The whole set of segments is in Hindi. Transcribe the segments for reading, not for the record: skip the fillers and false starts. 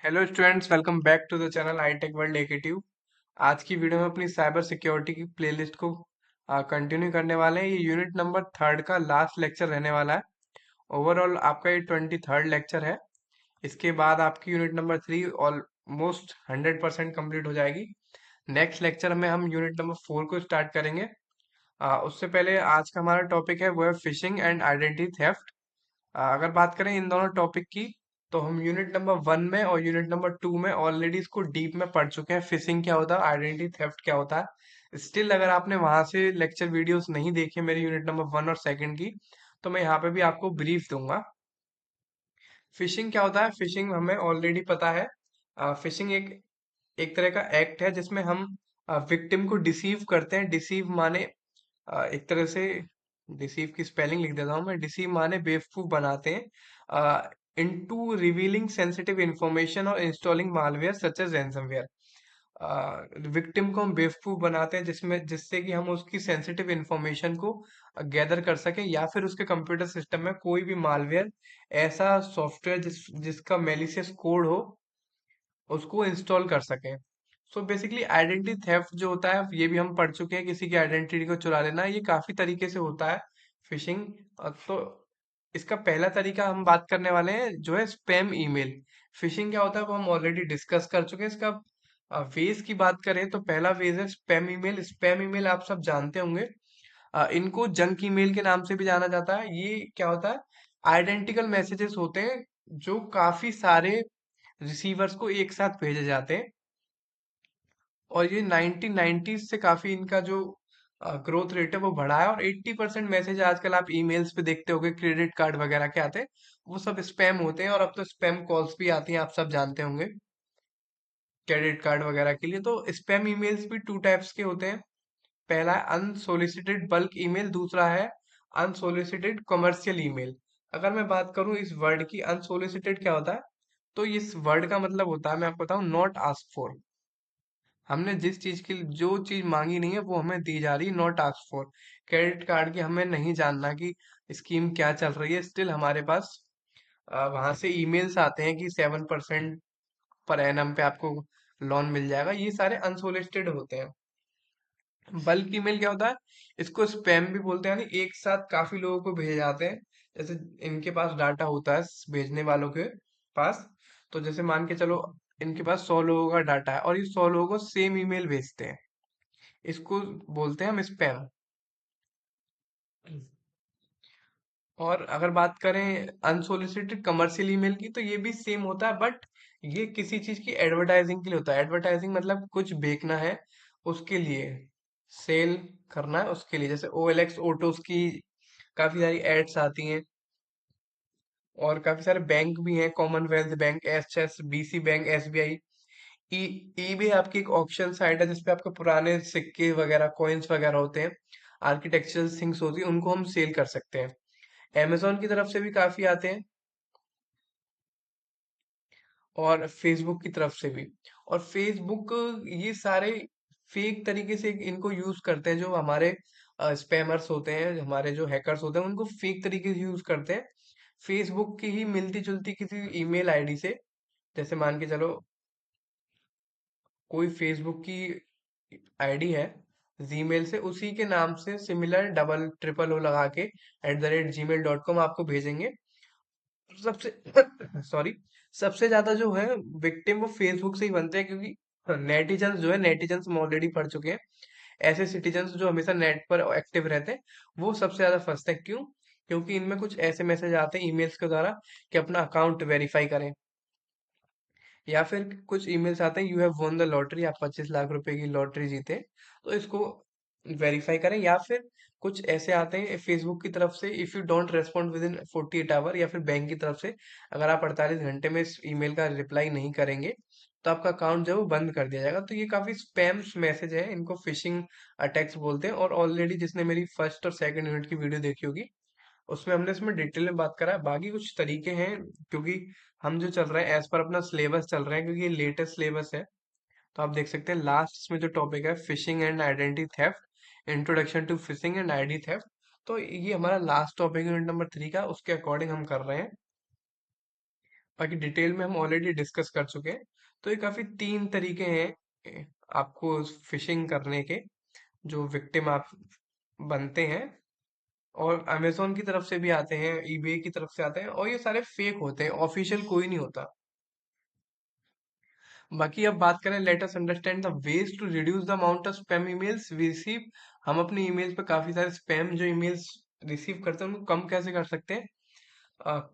Hello students, welcome back to the channel I Tech World एकेटिव। आज की वीडियो में अपनी साइबर सिक्योरिटी की प्लेलिस्ट को कंटिन्यू करने वाले हैं। ये यूनिट नंबर थर्ड का लास्ट लेक्चर रहने वाला है। ओवरऑल आपका ये 23rd लेक्चर है। इसके बाद आपकी unit number three almost 100% complete हो जाएगी। नेक्स्ट लेक्चर में हम यूनिट नंबर फोर को स्टार्ट करेंगे। उससे पहले आज का हमारा टॉपिक है वो है फिशिंग एंड आइडेंटिटी थेफ्ट। अगर बात करें इन दोनों टॉपिक की, तो हम यूनिट नंबर वन में और यूनिट नंबर टू में ऑलरेडी इसको डीप में पढ़ चुके हैं। फिशिंग क्या होता है, आइडेंटिटी थेफ्ट क्या होता है। स्टिल अगर आपने वहां से लेक्चर वीडियोस नहीं देखे मेरे यूनिट नंबर वन और सेकंड की, तो मैं यहाँ पे भी आपको ब्रीफ दूंगा। फिशिंग क्या होता है, फिशिंग हमें ऑलरेडी पता है। फिशिंग एक एक तरह का एक्ट है जिसमें हम विक्टिम को डिसीव करते हैं। डिसीव माने एक तरह से डिसीव की स्पेलिंग लिख देता हूँ मैं। डिसीव माने बेवकूफ बनाते हैं इनटू रिवीलिंग सेंसिटिव इंफॉर्मेशन और installing malware such as ransomware. Victim को हम बेवकूफ बनाते हैं जिसमें जिससे कि हम उसकी सेंसिटिव इंफॉर्मेशन को गैदर कर सकें, या फिर उसके कंप्यूटर सिस्टम में कोई भी मालवेयर, ऐसा सॉफ्टवेयर जिसका मेलिशियस कोड हो, उसको इंस्टॉल कर सकें। सो बेसिकली आइडेंटिटी थेफ्ट जो होता है ये भी हम पढ़ चुके हैं। किसी की आइडेंटिटी को चुरा लेना, ये काफी तरीके से होता है फिशिंग। तो इसका पहला तरीका हम बात करने वाले हैं जो है स्पैम ईमेल। फिशिंग क्या होता है वो हम ऑलरेडी डिस्कस कर चुके हैं। इसका वेज की बात करें तो पहला वेज है स्पैम ईमेल। स्पैम ईमेल आप सब जानते होंगे। इनको जंक ईमेल के नाम से भी जाना जाता है। ये क्या होता है, आइडेंटिकल मैसेजेस होते हैं जो काफी सारे रिसीवर्स को एक साथ भेजे जाते हैं। और ये 1990s से काफी इनका जो ग्रोथ रेट है वो बढ़ा है। और 80% मैसेज आजकल आप ईमेल्स पे देखते होंगे, क्रेडिट कार्ड वगैरह के आते हैं, वो सब स्पैम होते हैं। और अब तो स्पैम कॉल्स भी आती हैं, आप सब जानते होंगे, क्रेडिट कार्ड वगैरह के लिए। तो स्पैम ईमेल्स भी टू टाइप्स के होते हैं। पहला है अनसोलिसिटेड बल्क ईमेल, दूसरा है अनसोलिसिटेड कमर्शियल ईमेल। अगर मैं बात करूं इस वर्ड की, अनसोलिसिटेड क्या होता है, तो इस वर्ड का मतलब होता है, मैं आपको बताऊं, नॉट आस्क फॉर। हमने जिस चीज की जो चीज मांगी नहीं है वो हमें दी जा रही, not ask for. Credit card की हमें नहीं जानना कि स्कीम क्या चल रही है, स्टिल हमारे पास वहां से ईमेल्स आते हैं कि 7% पर एनम पे आपको लोन मिल जाएगा। ये सारे अनसोलिसिटेड होते हैं। बल्क ईमेल क्या होता है, इसको स्पैम भी बोलते हैं, यानी एक साथ काफी लोगों को भेजे जाते हैं। जैसे इनके पास डाटा होता है भेजने वालों के पास। तो जैसे मान के चलो इनके पास 100 लोगों का डाटा है और ये 100 लोगों को सेम ईमेल भेजते हैं। इसको बोलते हैं हम स्पैम। और अगर बात करें अनसोलिसिटेड कमर्शियल ईमेल की, तो ये भी सेम होता है, बट ये किसी चीज की एडवर्टाइजिंग के लिए होता है। एडवर्टाइजिंग मतलब कुछ बेचना है उसके लिए, सेल करना है उसके लिए। जैसे OLX ऑटोस की काफी सारी एड्स आती हैं। और काफी सारे बैंक भी हैं, Commonwealth bank, HSBC bank, SBI। ई ईबे आपकी एक ऑक्शन साइट है जिसपे आपके पुराने सिक्के वगैरह, कॉइन्स वगैरह होते हैं, आर्किटेक्चरल थिंग्स होती है, उनको हम सेल कर सकते हैं। Amazon की तरफ से भी काफी आते हैं, और फेसबुक की तरफ से भी। और फेसबुक, ये सारे फेक तरीके से इनको यूज करते हैं। जो हमारे स्पैमर्स होते हैं, हमारे जो हैकर्स होते हैं, उनको फेक तरीके से यूज करते हैं फेसबुक की ही मिलती जुलती किसी ईमेल आईडी से। जैसे मान के चलो कोई फेसबुक की आईडी है, जीमेल से उसी के नाम से सिमिलर डबल ट्रिपल ओ लगा के @gmail.com आपको भेजेंगे। सबसे सॉरी, सबसे ज्यादा जो है विक्टिम वो फेसबुक से ही बनते हैं, क्योंकि नेटिजन्स जो है, नेटिजन्स हम ऑलरेडी पढ़ चुके हैं। ऐसे सिटीजन्स जो हमेशा नेट पर एक्टिव रहते हैं, वो सबसे ज्यादा फंसते हैं। क्यों? क्योंकि इनमें कुछ ऐसे मैसेज आते हैं ईमेल्स के द्वारा कि अपना अकाउंट वेरीफाई करें, या फिर कुछ ईमेल्स आते हैं, you have won the lottery, आप 25 लाख रुपए की लॉटरी जीते, तो इसको वेरीफाई करें। या फिर कुछ ऐसे आते हैं फेसबुक की तरफ से, if you don't respond within 48 hour, या फिर बैंक की तरफ से अगर आप 48 घंटे में इस ईमेल का रिप्लाई नहीं करेंगे तो आपका अकाउंट जो है वो बंद कर दिया जाएगा। तो ये काफी स्पैम्स मैसेज है, इनको फिशिंग अटैक्स बोलते हैं। और ऑलरेडी जिसने मेरी फर्स्ट और सेकंड यूनिट की वीडियो देखी होगी, उसमें हमने इसमें डिटेल में बात करा है। बाकी कुछ तरीके हैं, क्योंकि हम जो चल रहे हैं एज पर अपना सिलेबस चल रहे हैं, क्योंकि ये लेटेस्ट सिलेबस है। तो आप देख सकते हैं लास्ट इसमें जो टॉपिक है, phishing and identity theft, introduction to phishing and ID theft. तो ये हमारा last topic unit number three का, उसके अकॉर्डिंग हम कर रहे हैं। बाकी डिटेल में हम ऑलरेडी डिस्कस कर चुके हैं। तो ये काफी तीन तरीके हैं आपको फिशिंग करने के, जो विक्टिम आप बनते हैं। और अमेजोन की तरफ से भी आते हैं, ईबे की तरफ से आते हैं, और ये सारे फेक होते हैं, ऑफिशियल कोई नहीं होता। बाकी अब बात करें, let us understand the ways to reduce the amount of spam emails we receive. हम अपनी ईमेल्स पे काफी सारे स्पैम जो ईमेल्स रिसीव करते हैं उनको कम कैसे कर सकते हैं।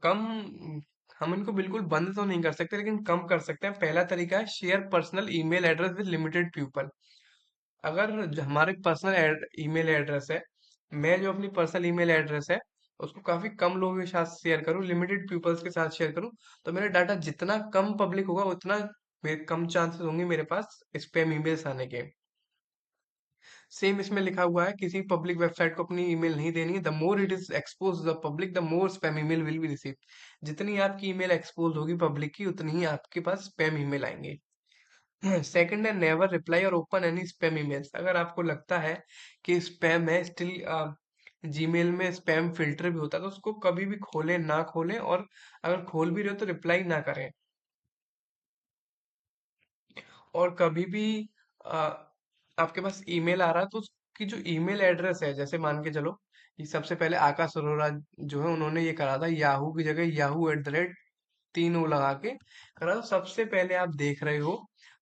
कम, हम इनको बिल्कुल बंद तो नहीं कर सकते, लेकिन कम कर सकते हैं। पहला तरीका है share personal email address with limited people. अगर हमारे पर्सनल ईमेल एड्रेस है, मैं जो अपनी पर्सनल ईमेल एड्रेस है उसको काफी कम लोगों के साथ शेयर करूं, लिमिटेड पीपल्स के साथ शेयर करूं, तो मेरा डाटा जितना कम पब्लिक होगा उतना मेरे कम चांसेस होंगे मेरे पास स्पैम ईमेल्स आने के। सेम इसमें लिखा हुआ है, किसी पब्लिक वेबसाइट को अपनी ईमेल नहीं देनी है। The more it is expose the public the more spam email will be receive. जितनी आपकी ईमेल एक्सपोज होगी पब्लिक की, उतनी ही आपके पास स्पैम ईमेल आएंगे। सेकंड है, नेवर रिप्लाई और ओपन एनी स्पैम ईमेल्स। अगर आपको लगता है कि स्पैम है, स्टिल जीमेल में स्पैम फिल्टर भी होता है, तो उसको कभी भी खोलें ना खोलें, और अगर खोल भी रहे हो तो रिप्लाई ना करें। और कभी भी अ, आपके पास ईमेल आ रहा है तो उसकी जो ईमेल एड्रेस है, जैसे मान के चलो कि सबसे पहले आकाश अरोड़ा जो है उन्होंने ये करा था, याहू की जगह याहू एट द रेट तीन ओ लगा के करा, तो सबसे पहले आप देख रहे हो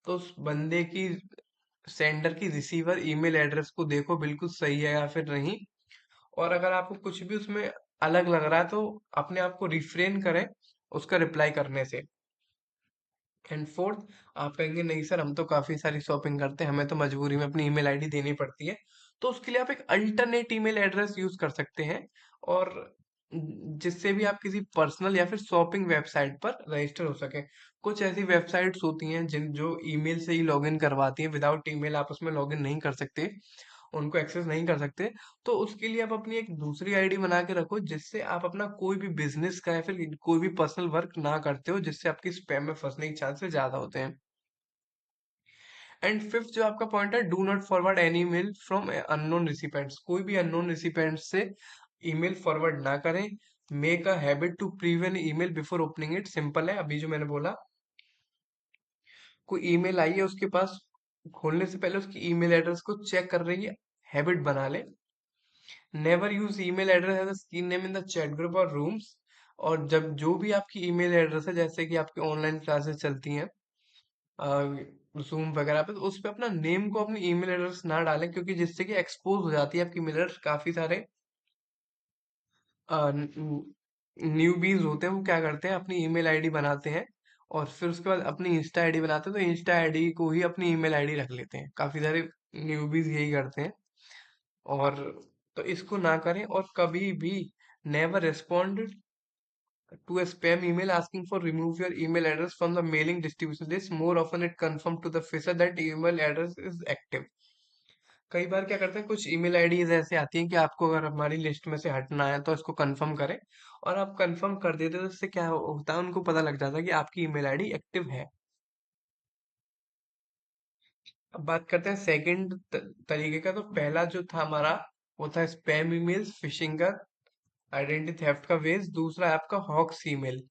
तो उस बंदे की, सेंडर की रिसीवर ईमेल एड्रेस को देखो बिल्कुल सही है या फिर नहीं। और अगर आपको कुछ भी उसमें अलग लग रहा है तो अपने आप को रिफ्रेन करें उसका रिप्लाई करने से। एंड फोर्थ, आप कहेंगे नहीं सर हम तो काफी सारी शॉपिंग करते हैं, हमें तो मजबूरी में अपनी ईमेल आईडी देनी पड़ती है, तो उसके लिए आप एक अल्टरनेट ईमेल एड्रेस यूज कर सकते हैं। और जिससे भी आप किसी पर्सनल या फिर शॉपिंग वेबसाइट पर रजिस्टर हो सके। कुछ ऐसी वेबसाइट्स होती हैं जिन जो ईमेल से ही लॉगिन करवाती हैं, विदाउट ईमेल आप उसमें लॉगिन नहीं कर सकते, उनको एक्सेस नहीं कर सकते। तो उसके लिए आप अपनी एक दूसरी आईडी बना के रखो, जिससे आप अपना कोई भी बिजनेस का या फिर कोई भी पर्सनल वर्क ना करते हो, जिससे आपकी स्पैम में फंसने के चांसेस ज्यादा होते हैं। एंड फिफ्थ जो आपका पॉइंट है, do not forward any mail from unknown recipients. कोई भी अननोन रिसिपेंट से ईमेल फॉरवर्ड ना करें। Make a habit to prevent email before opening it. Simple है, अभी जो मैंने बोला, कोई ईमेल आई है उसके पास, खोलने से पहले उसकी ईमेल एड्रेस को चेक कर रही है, हैबिट बना ले। Never use email address as a screen name in the chat group और रूम्स। और जब जो भी आपकी ईमेल एड्रेस है, जैसे कि आपकी ऑनलाइन क्लासेस चलती हैं जूम वगैरह पे, तो उस पे अपना नेम को अपनी ईमेल एड्रेस ना डालें, क्योंकि जिससे कि एक्सपोज हो जाती है आपकी ईमेल एड्रेस। काफी सारे न्यूबीज होते हैं, वो क्या करते हैं अपनी ईमेल आईडी बनाते हैं और फिर उसके बाद अपनी इंस्टा आईडी बनाते हैं, तो इंस्टा आईडी को ही अपनी ईमेल आईडी रख लेते हैं। काफी सारे न्यूबीज यही करते हैं। और तो इसको ना करें, और कभी भी never respond to a spam email asking for remove your email address from the mailing distribution list. More often it confirm to the fisher that email address is active. कई बार क्या करते हैं, कुछ ईमेल आईडीज ऐसे आती हैं कि आपको अगर हमारी लिस्ट में से हटना है तो इसको कंफर्म करें, और आप कंफर्म कर देते हो तो इससे क्या होता है, उनको पता लग जाता है कि आपकी ईमेल आईडी एक्टिव है। अब बात करते हैं सेकंड तरीके का। तो पहला जो था हमारा, वो था स्पैम ईमेल्स, फिशिंग का, आइडेंटिटी थेफ्ट का वेज। दूसरा है आपका हॉक्स ईमेल।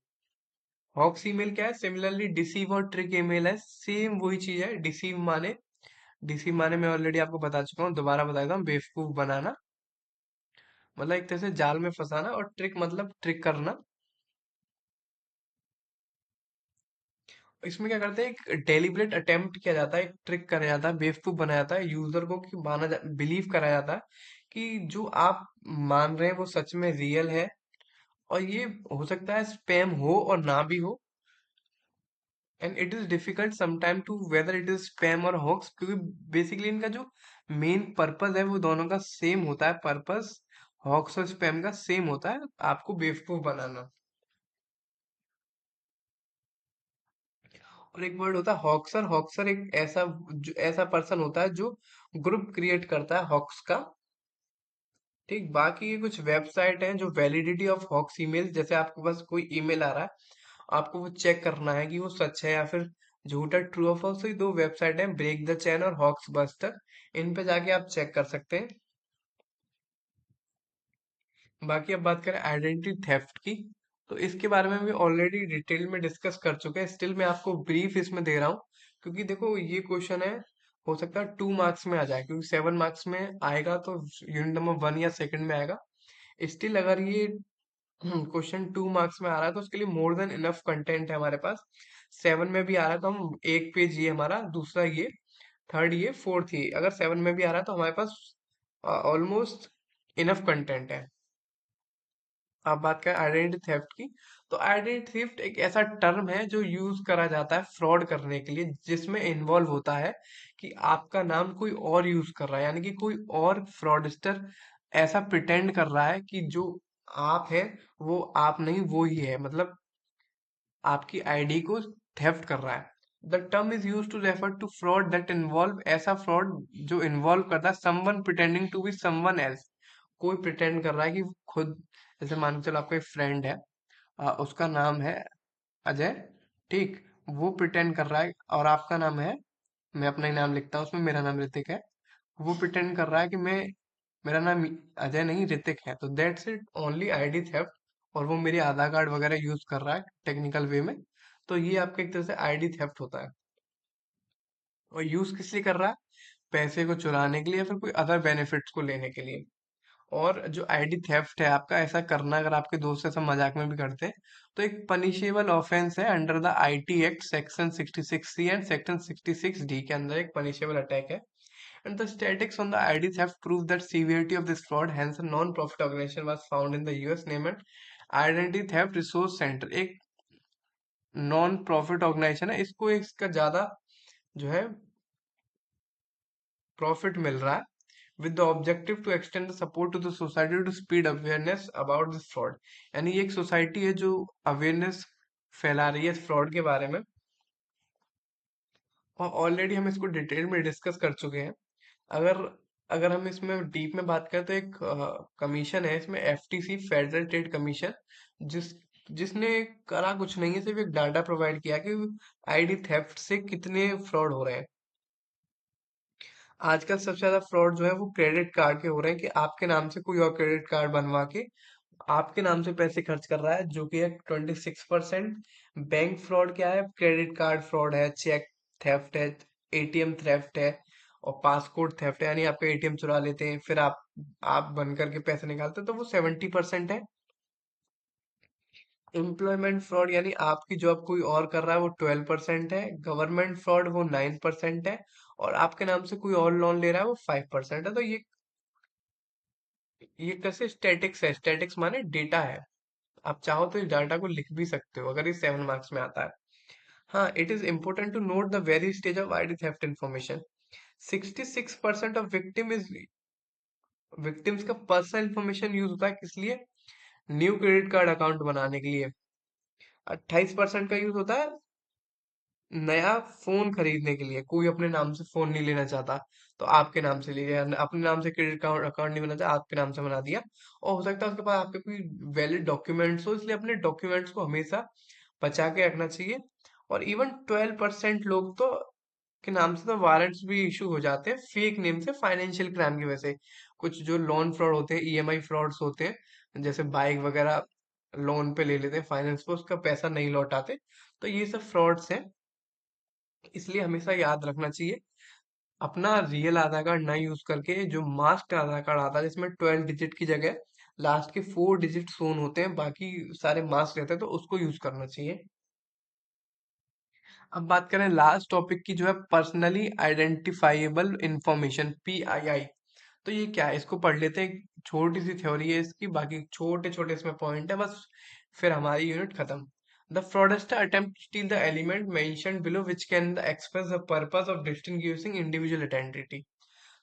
हॉक्स ईमेल क्या है, सिमिलरली डिसीव और ट्रिक ईमेल है, सेम वही चीज है। डिसीव माने मैं ऑलरेडी आपको बता चुका हूँ, दोबारा बता देता हूँ, बेवकूफ बनाना, मतलब एक तरह से जाल में फंसाना। और ट्रिक मतलब ट्रिक करना। इसमें क्या करते हैं, एक डेलिब्रेट अटेम्प्ट किया जाता है, एक ट्रिक करा जाता है, बेवकूफ बनाया जाता है यूजर को, कि बिलीव कराया जाता है कि जो आप मान रहे हैं वो सच में रियल है। और ये हो सकता है स्पैम हो और ना भी हो। And it is difficult sometime to whether it is spam और हॉक्स, क्योंकि बेसिकली इनका जो मेन पर्पस है वो दोनों का सेम होता है। पर्पस हॉक्स और स्पैम का सेम होता है, आपको बेवकूफ बनाना। और एक वर्ड होता है हॉक्सर। हॉक्सर एक ऐसा पर्सन होता है जो ग्रुप क्रिएट करता है हॉक्स का। ठीक, बाकी ये कुछ वेबसाइट हैं जो वैलिडिटी ऑफ हॉक्स ईमेल, जैसे आपके पास कोई ईमेल आ रहा है, आपको वो चेक करना है कि वो सच है या फिर झूठा, ट्रू और फॉल्स। तो ये दो वेबसाइट हैं, ब्रेक द चेन और हॉक्स बस्टर। इन पे जाके आप चेक कर सकते हैं। बाकी अब बात करें आइडेंटिटी थेफ्ट की। तो इसके बारे में भी ऑलरेडी डिटेल में डिस्कस कर चुके हैं, स्टिल मैं आपको ब्रीफ इसमें दे रहा हूँ, क्योंकि देखो ये क्वेश्चन है, हो सकता है 2 मार्क्स में आ जाए, क्योंकि 7 मार्क्स में आएगा तो यूनिट नंबर 1 या सेकंड में आएगा। स्टिल अगर ये क्वेश्चन 2 मार्क्स में आ रहा है तो उसके लिए मोर देन इनफ कंटेंट है हमारे पास। 7 में भी आ रहा है तो हम एक पेज ये हमारा, दूसरा ये, थर्ड ये, फोर्थ ये, अगर 7 में भी आ रहा है तो हमारे पास ऑलमोस्ट इनफ कंटेंट है। आप बात करें आइडेंटिटी थेफ्ट की, तो आइडेंटिटी थेफ्ट एक ऐसा टर्म है जो यूज करा जाता है फ्रॉड करने के लिए, जिसमें इन्वॉल्व होता है कि आपका नाम कोई और यूज कर रहा है, यानी कि कोई और फ्रॉडस्टर ऐसा प्रिटेंड कर रहा है कि जो आप है वो आप नहीं, वो ही है, मतलब आपकी आईडी को थेफ्ट कर रहा है। The term is use to refer to fraud that involve, ऐसा फ्रॉड जो इन्वॉल्व करता है someone pretending to be someone else, कोई प्रिटेंड कर रहा है कि खुद, जैसे मान के चलो आपका एक फ्रेंड है, उसका नाम है अजय, ठीक, वो प्रिटेंड कर रहा है, और आपका नाम है, मैं अपना ही नाम लिखता हूँ उसमें, मेरा नाम ऋतिक है, वो प्रिटेंड कर रहा है कि मैं, मेरा नाम अजय नहीं ऋतिक है, तो that's it only ID theft. और वो मेरे आधार कार्ड वगैरह यूज कर रहा है टेक्निकल वे में, तो ये आपका एक तरह से आईडी थेफ्ट होता है। और यूज किस लिए कर रहा है? पैसे को चुराने के लिए या फिर कोई अदर बेनिफिट्स को लेने के लिए। और जो आईडी थेफ्ट है आपका, ऐसा करना अगर आपके दोस्त ऐसा मजाक में भी करते हैं, तो एक पनिशेबल ऑफेंस है under the IT act section 66C and section 66D के अंदर, एक पनिशेबल अटैक है। And the statistics on the ID theft prove that severity of this fraud. Hence, a non-profit organization was found in the US named Identity Theft Resource Center. एक नॉन प्रॉफिट ऑर्गेनाइजेशन है, इसको इसका ज्यादा जो है प्रॉफिट मिल रहा है, with the objective to extend the support to the society to speed awareness about this fraud। यानी ये एक सोसाइटी है जो अवेयरनेस फैला रही है इस फ्रॉड के बारे में, और ऑलरेडी हम इसको डिटेल में डिस्कस कर चुके हैं। अगर अगर हम इसमें डीप में बात करें तो एक कमीशन है इसमें, एफटीसी, फेडरल ट्रेड कमीशन, जिस जिसने करा कुछ नहीं है, सिर्फ एक डाटा प्रोवाइड किया कि आईडी थेफ्ट से कितने फ्रॉड हो रहे हैं। आजकल सबसे ज्यादा फ्रॉड जो है वो क्रेडिट कार्ड के हो रहे हैं, कि आपके नाम से कोई और क्रेडिट कार्ड बनवा के आपके नाम से पैसे खर्च कर रहा है, जो कि है 26%। बैंक फ्रॉड क्या है? क्रेडिट कार्ड फ्रॉड है, चेक थेफ्ट है, एटीएम थेफ्ट है, और पासपोर्ट थेफ्ट है, यानी आपका एटीएम चुरा लेते हैं फिर आप बन करके पैसे निकालते हैं, तो वो 70% है। एम्प्लॉयमेंट फ्रॉड यानी आपकी जॉब कोई और कर रहा है, वो 12% है। गवर्नमेंट फ्रॉड वो 9% है। और आपके नाम से कोई और लोन ले रहा है, वो 5% है। तो ये कैसे स्टैटिक्स है? स्टैटिक्स माने डेटा है, आप चाहो तो इस डाटा को लिख भी सकते हो अगर ये 7 मार्क्स में आता है। हाँ, it is important to note the very stage of ID theft information. 66% of victims का पर्सनल इन्फॉर्मेशन यूज होता है, किस लिए? न्यू क्रेडिट कार्ड अकाउंट बनाने के लिए। 28% का यूज होता है नया फोन खरीदने के लिए, कोई अपने नाम से फोन नहीं लेना चाहता, तो आपके नाम से ले लिया, अपने नाम से क्रेडिट कार्ड अकाउंट नहीं बनाना चाहता, आपके नाम से बना दिया। और हो सकता है उसके पास आपके कोई वैलिड डॉक्यूमेंट्स हो, इसलिए अपने डॉक्यूमेंट्स को हमेशा बचा के रखना चाहिए। और इवन 12% लोग तो के नाम से तो वारंट्स भी इशू हो जाते हैं फेक नेम से, फाइनेंशियल क्राइम की वजह से। कुछ जो लोन फ्रॉड होते हैं, ईएमआई फ्रॉड्स होते हैं, जैसे बाइक वगैरह लोन पे ले लेते हैं फाइनेंस पे, उसका पैसा नहीं लौटाते, तो ये सब फ्रॉड्स हैं। इसलिए हमेशा याद रखना चाहिए, अपना रियल आधार कार्ड ना यूज करके जो मास्क आधार कार्ड आता है, जिसमें 12 डिजिट की जगह लास्ट के 4 डिजिट शोन होते हैं, बाकी सारे मास्क रहते हैं, तो उसको यूज करना चाहिए। अब बात करें लास्ट टॉपिक की, जो है पर्सनली आइडेंटिफाइबल इंफॉर्मेशन, PII। तो ये क्या है, इसको पढ़ लेते हैं। एक छोटी सी थ्योरी है इसकी, बाकी छोटे छोटे इसमें पॉइंट है बस, फिर हमारी यूनिट खत्म। The fraudster attempt to steal the element mentioned below which can express the purpose of distinguishing individual identity।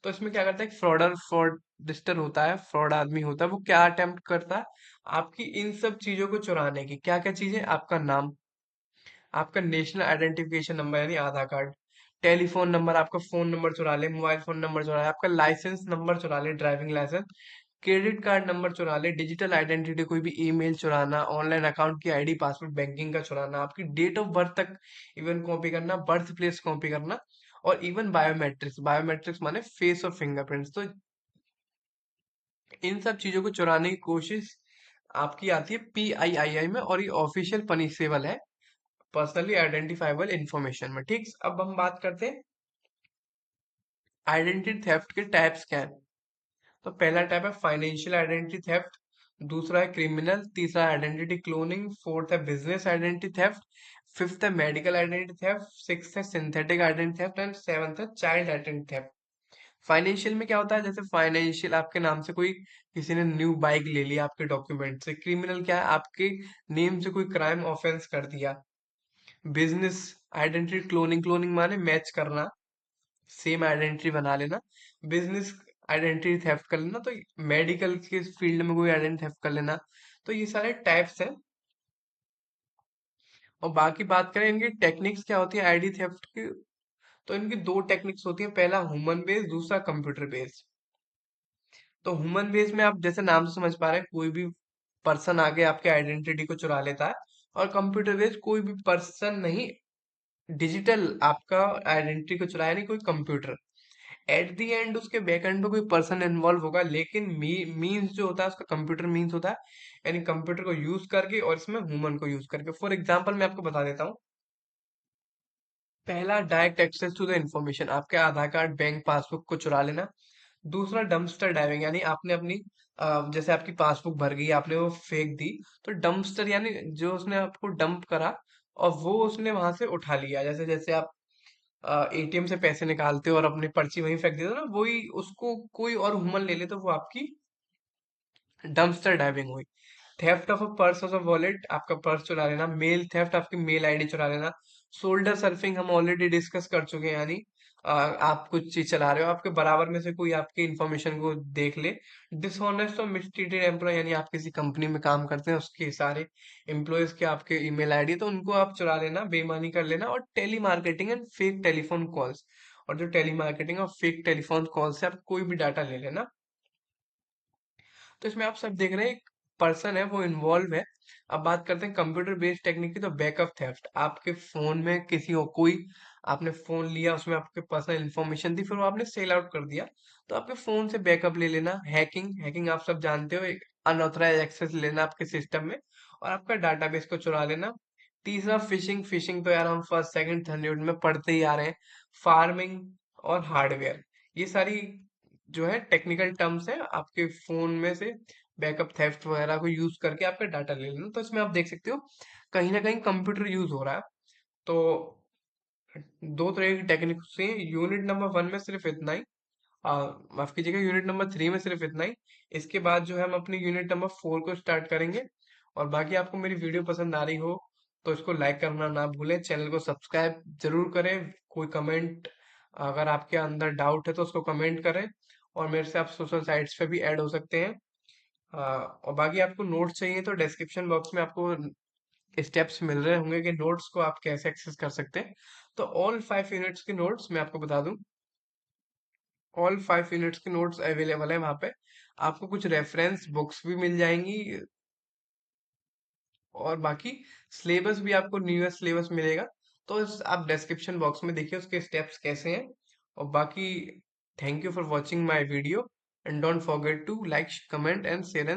तो इसमें क्या करता है, फ्रॉडस्टर होता है, फ्रॉड आदमी होता है, वो क्या अटेम्प्ट करता है? आपकी इन सब चीजों को चुराने की। क्या क्या चीजें? आपका नाम, आपका नेशनल आइडेंटिफिकेशन नंबर यानी आधार कार्ड, टेलीफोन नंबर, आपका फोन नंबर चुरा ले, मोबाइल फोन नंबर चुरा ले, आपका लाइसेंस नंबर चुरा ले, driving licence, credit card number चुरा ले, डिजिटल आइडेंटिटी, कोई भी ईमेल चुराना, ऑनलाइन अकाउंट की आईडी, पासवर्ड, बैंकिंग का चुराना, आपकी डेट ऑफ बर्थ तक इवन कॉपी करना, बर्थ प्लेस कॉपी करना, और इवन बायोमेट्रिक्स। बायोमेट्रिक्स माने फेस और फिंगरप्रिंट्स। तो इन सब चीजों को चुराने की कोशिश आपकी आती है PIII में, और ये ऑफिशियल पनिशेबल है पर्सनली आइडेंटिफाइबल इंफॉर्मेशन में। ठीक, अब हम बात करते हैं आइडेंटिटी थेफ्ट के टाइप्स क्या है। तो पहला टाइप है फाइनेंशियल आइडेंटिटी थेफ्ट, दूसरा है क्रिमिनल, तीसरा आइडेंटिटी क्लोनिंग, फोर्थ है बिजनेस आइडेंटिटी थेफ्ट, फिफ्थ है मेडिकल आइडेंटिटी थेफ्ट, सिक्स्थ है synthetic identity theft and seventh है चाइल्ड आइडेंटिटी थेफ्ट। फाइनेंशियल में क्या होता है, जैसे फाइनेंशियल आपके नाम से कोई किसी ने न्यू बाइक ले ली आपके डॉक्यूमेंट से। क्रिमिनल क्या है, आपके नेम से कोई क्राइम ऑफेंस कर दिया। बिजनेस आइडेंटिटी क्लोनिंग, क्लोनिंग माने मैच करना, सेम आइडेंटिटी बना लेना। बिजनेस आइडेंटिटी थेफ्ट कर लेना, तो मेडिकल के फील्ड में कोई आइडेंटिटी थेफ्ट कर लेना। तो ये सारे टाइप्स हैं। और बाकी बात करें इनकी टेक्निक्स क्या होती है आईडी थेफ्ट की, तो इनकी दो टेक्निक्स होती है, पहला ह्यूमन बेस्ड, दूसरा कंप्यूटर बेस्ड। तो ह्यूमन बेस्ड में आप जैसे नाम से समझ पा रहे हैं, कोई भी पर्सन आके आपके आइडेंटिटी को चुरा लेता है। और कंप्यूटर बेस्ड कोई भी पर्सन नहीं, डिजिटल आपका आइडेंटिटी को चुराया नहीं कोई कंप्यूटर। एट दी एंड उसके बैक एंड पे कोई पर्सन इन्वॉल्व होगा, लेकिन मीन्स जो होता है उसका कंप्यूटर मीन्स होता है, यानी कंप्यूटर को यूज करके और इसमें ह्यूमन को यूज करके। फॉर एग्जांपल मैं आपको बता देता हूँ। पहला direct access to the information, आपके आधार कार्ड बैंक पासबुक को चुरा लेना। दूसरा डंपस्टर डाइविंग, यानी आपने अपनी जैसे आपकी पासबुक भर गई, आपने वो फेंक दी, तो डंपस्टर यानी जो उसने आपको डंप करा और वो उसने वहां से उठा लिया। जैसे जैसे आप एटीएम से पैसे निकालते हो और अपनी पर्ची वहीं फेंक देते हो ना, वही उसको कोई और ह्यूमन ले ले तो वो आपकी डंपस्टर डाइविंग हुई। Theft of a purse of a wallet, आपका पर्स चुरा लेना। मेल थेफ्ट, आपकी मेल आईडी चुरा लेना। शोल्डर सर्फिंग हम ऑलरेडी डिस्कस कर चुके हैं, यानी आप कुछ चीज चला रहे हो, आपके बराबर में से कोई आपकी इंफॉर्मेशन को देख ले। डिसऑनेस्ट और मिसट्रीटेड एम्प्लॉय, यानी आप किसी कंपनी में काम करते हैं, उसके सारे एम्प्लॉयज के आपके ईमेल आईडी, तो उनको आप चुरा लेना, बेईमानी कर लेना। और telemarketing and fake telephone calls, और जो टेली मार्केटिंग और फेक टेलीफोन कॉल से आप कोई भी डाटा ले लेना। तो इसमें आप सब देख रहे हैं एक पर्सन है वो इन्वॉल्व है। अब बात करते हैं कंप्यूटर बेस्ड टेक्निक की, तो बैकअप थेफ्ट, आपके फोन में किसी और कोई, आपने फोन लिया उसमें आपके पर्सनल इन्फॉर्मेशन थी, फिर वो आपने सेल आउट कर दिया, तो आपके फोन से बैकअप ले लेना। हैकिंग, हैकिंग आप सब जानते हो, एक अनऑथराइज एक्सेस लेना आपके सिस्टम में और आपका डाटाबेस को चुरा लेना। तीसरा फिशिंग, फिशिंग तो यार हम फर्स्ट सेकंड थर्ड में पढ़ते ही आ रहे हैं। फार्मिंग और हार्डवेयर, ये सारी जो है टेक्निकल टर्म्स है, आपके फोन में से बैकअप थेफ्ट वगैरह को यूज करके आपका डाटा ले लेना। तो इसमें आप देख सकते हो कहीं ना कहीं कंप्यूटर यूज हो रहा है। तो दो तरह की टेक्निक से, यूनिट नंबर वन में सिर्फ इतना ही, माफ कीजिएगा यूनिट नंबर थ्री में सिर्फ इतना ही। इसके बाद जो है हम अपनी यूनिट नंबर फोर को स्टार्ट करेंगे। और बाकी आपको मेरी वीडियो पसंद आ रही हो तो इसको लाइक करना ना भूलें, चैनल को सब्सक्राइब जरूर करें। कोई कमेंट, अगर आपके अंदर डाउट है तो उसको कमेंट करें। और मेरे से आप सोशल साइट्स पे भी ऐड हो सकते हैं। और बाकी आपको नोट्स चाहिए तो डिस्क्रिप्शन बॉक्स में आपको स्टेप्स मिल रहे होंगे कि नोट्स को आप कैसे एक्सेस कर सकते हैं। तो ऑल 5 यूनिट्स के नोट्स मैं आपको बता दूं, ऑल 5 यूनिट्स के नोट्स अवेलेबल है वहां पे। आपको कुछ रेफरेंस बुक्स भी मिल जाएंगी, और बाकी सिलेबस भी आपको न्यू ईयर सिलेबस मिलेगा। तो आप डिस्क्रिप्शन बॉक्स में देखिए उसके स्टेप्स कैसे हैं। और बाकी thank you for watching my video, and don't forget to like, comment and share and